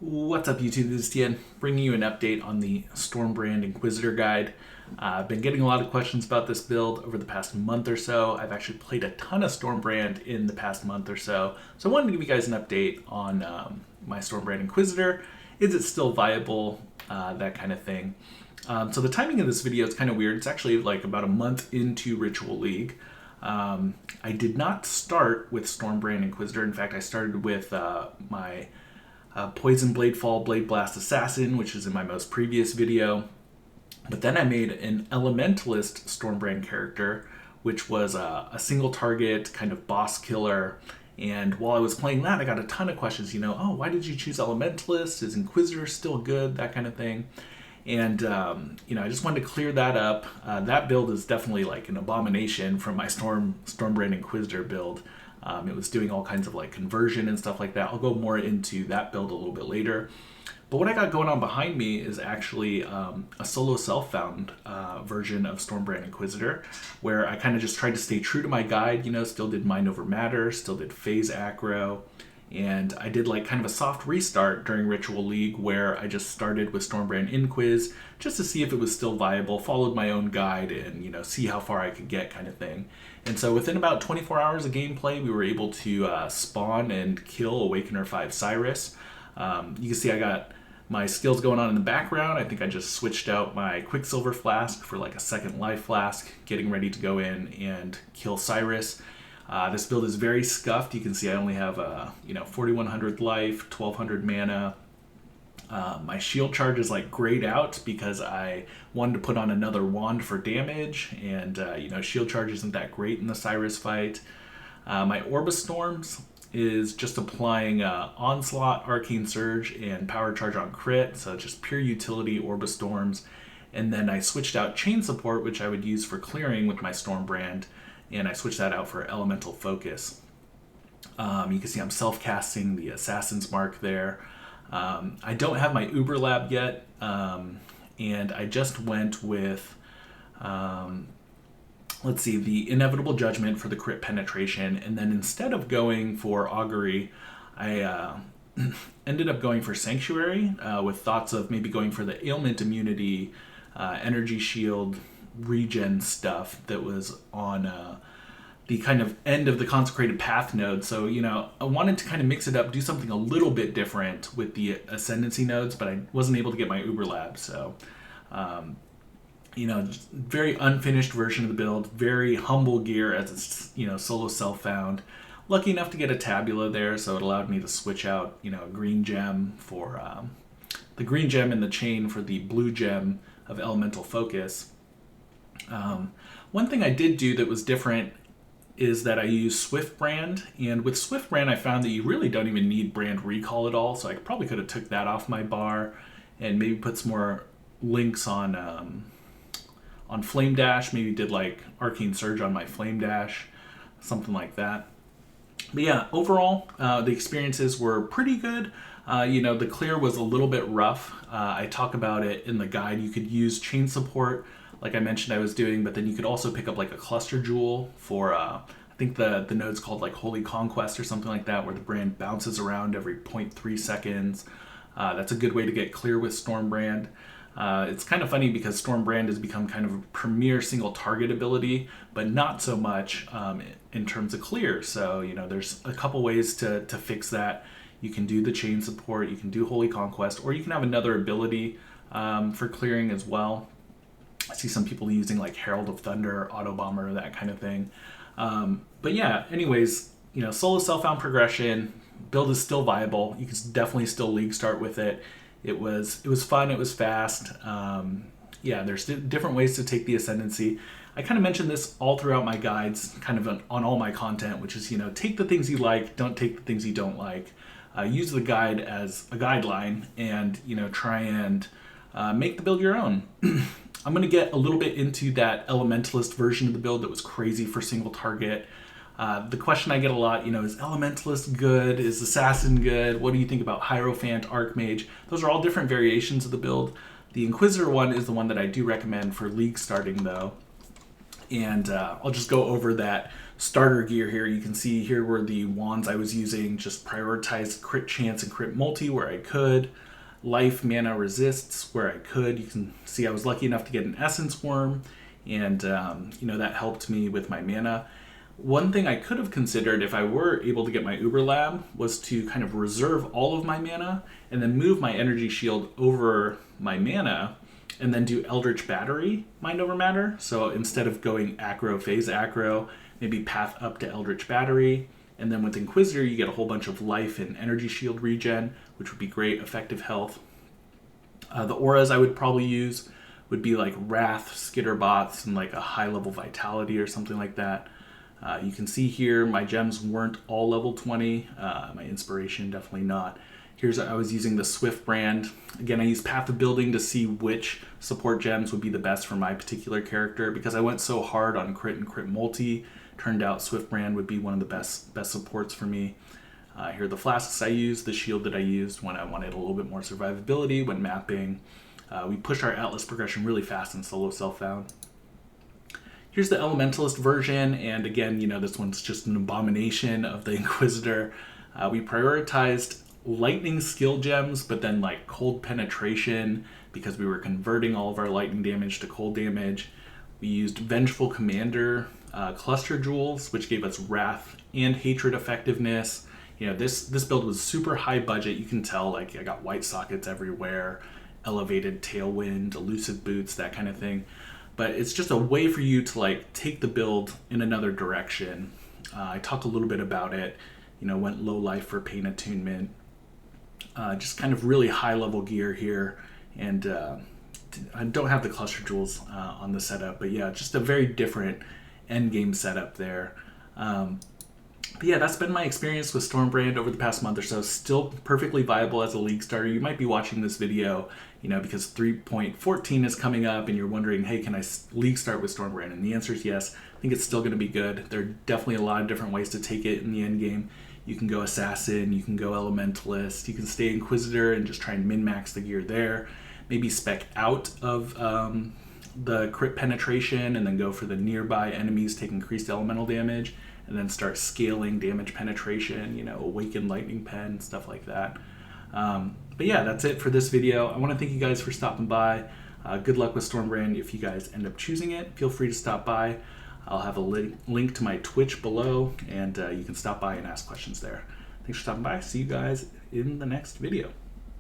What's up YouTube, this is Tien, bringing you an update on the Stormbrand Inquisitor guide. I've been getting a lot of questions about this build over the past month or so. I've actually played a ton of Stormbrand in the past month or so. So I wanted to give you guys an update on my Stormbrand Inquisitor. Is it still viable? That kind of thing. So the timing of this video is kind of weird. It's actually like about a month into Ritual League. I did not start with Stormbrand Inquisitor. In fact, I started with my Poison Bladefall Blade Blast Assassin, which is in my most previous video. But then I made an Elementalist Stormbrand character, which was a single target kind of boss killer. And while I was playing that, I got a ton of questions, oh, why did you choose Elementalist? Is Inquisitor still good? That kind of thing. And, I just wanted to clear that up. That build is definitely like an abomination from my Stormbrand Inquisitor build. It was doing all kinds of like conversion and stuff like that. I'll go more into that build a little bit later. But what I got going on behind me is actually a solo self-found version of Stormbrand Inquisitor, where I kind of just tried to stay true to my guide, still did Mind Over Matter, still did phase aggro, and I did like kind of a soft restart during Ritual League where I just started with Stormbrand Inquis just to see if it was still viable, followed my own guide and, see how far I could get kind of thing. And so within about 24 hours of gameplay, we were able to spawn and kill Awakener 5 Cyrus. You can see I got my skills going on in the background. I think I just switched out my Quicksilver Flask for like a second life flask, getting ready to go in and kill Cyrus. This build is very scuffed. You can see I only have 4100 life, 1200 mana. My shield charge is like grayed out because I wanted to put on another wand for damage, and shield charge isn't that great in the Cyrus fight. My Orbistorms is just applying Onslaught, Arcane Surge, and Power Charge on crit, so just pure utility Orbistorms. And then I switched out Chain Support, which I would use for clearing with my Stormbrand, and I switched that out for Elemental Focus. You can see I'm self-casting the Assassin's Mark there. I don't have my Uber Lab yet, and I just went with, the Inevitable Judgment for the crit penetration, and then instead of going for Augury, I ended up going for Sanctuary, with thoughts of maybe going for the Ailment Immunity, Energy Shield, regen stuff that was on the kind of end of the Consecrated Path node. So, I wanted to kind of mix it up, do something a little bit different with the Ascendancy nodes, but I wasn't able to get my Uber Lab. So, very unfinished version of the build, very humble gear as it's, solo self-found. Lucky enough to get a Tabula there, so it allowed me to switch out, a green gem for the green gem in the chain for the blue gem of Elemental Focus. One thing I did do that was different is that I use Swift Brand, and with Swift Brand I found that you really don't even need brand recall at all, so I probably could have took that off my bar and maybe put some more links on Flame Dash, maybe did like Arcane Surge on my Flame Dash, something like that. But yeah, overall, the experiences were pretty good. The clear was a little bit rough. I talk about it in the guide. You could use Chain Support, like I mentioned I was doing, but then you could also pick up like a Cluster Jewel for, I think the node's called like Holy Conquest or something like that, where the brand bounces around every 0.3 seconds. That's a good way to get clear with Stormbrand. It's kind of funny because Stormbrand has become kind of a premier single target ability, but not so much in terms of clear. So, there's a couple ways to fix that. You can do the Chain Support, you can do Holy Conquest, or you can have another ability for clearing as well. I see some people using like Herald of Thunder, Auto Bomber, that kind of thing. But yeah, anyways, solo self-found progression, build is still viable. You can definitely still league start with it. It was fun, it was fast. There's different ways to take the Ascendancy. I kind of mentioned this all throughout my guides, kind of on all my content, which is, take the things you like, don't take the things you don't like. Use the guide as a guideline and, try and make the build your own. I'm going to get a little bit into that Elementalist version of the build that was crazy for single target. The question I get a lot, is Elementalist good? Is Assassin good? What do you think about Hierophant, Archmage? Those are all different variations of the build. The Inquisitor one is the one that I do recommend for league starting though. And I'll just go over that starter gear here. You can see here were the wands I was using, just prioritized crit chance and crit multi where I could. Life, mana, resists where I could. You can see I was lucky enough to get an essence worm, and that helped me with my mana. One thing I could have considered if I were able to get my Uber Lab was to kind of reserve all of my mana and then move my energy shield over my mana and then do Eldritch Battery, Mind Over Matter. So instead of going aggro, phase aggro, maybe path up to Eldritch Battery. And then with Inquisitor, you get a whole bunch of life and energy shield regen, which would be great, effective health. The auras I would probably use would be like Wrath, Skitterbots, and like a high level Vitality or something like that. You can see here my gems weren't all level 20. My inspiration definitely not. I was using the Swift brand. Again, I used Path of Building to see which support gems would be the best for my particular character. Because I went so hard on crit and crit multi, turned out Swift brand would be one of the best supports for me. Here are the flasks I used, the shield that I used when I wanted a little bit more survivability when mapping. We pushed our Atlas progression really fast in solo self-found. Here's the Elementalist version, and again, this one's just an abomination of the Inquisitor. We prioritized lightning skill gems, but then like cold penetration because we were converting all of our lightning damage to cold damage. We used Vengeful Commander cluster jewels, which gave us wrath and hatred effectiveness. This build was super high budget. You can tell, like, I got white sockets everywhere, elevated tailwind, elusive boots, that kind of thing. But it's just a way for you to like take the build in another direction. I talked a little bit about it. Went low life for pain attunement. Just kind of really high level gear here, and I don't have the cluster jewels on the setup, but yeah, just a very different end game setup there. But yeah, that's been my experience with Stormbrand over the past month or so. Still perfectly viable as a league starter. You might be watching this video, because 3.14 is coming up and you're wondering, hey, can I league start with Stormbrand? And the answer is yes. I think it's still going to be good. There are definitely a lot of different ways to take it in the end game. You can go Assassin, you can go Elementalist, you can stay Inquisitor and just try and min-max the gear there. Maybe spec out of the crit penetration and then go for the nearby enemies take increased elemental damage, and then start scaling damage penetration, Awaken Lightning Pen, stuff like that. But yeah, that's it for this video. I want to thank you guys for stopping by. Good luck with Stormbrand if you guys end up choosing it. Feel free to stop by. I'll have a link to my Twitch below, and you can stop by and ask questions there. Thanks for stopping by. See you guys in the next video.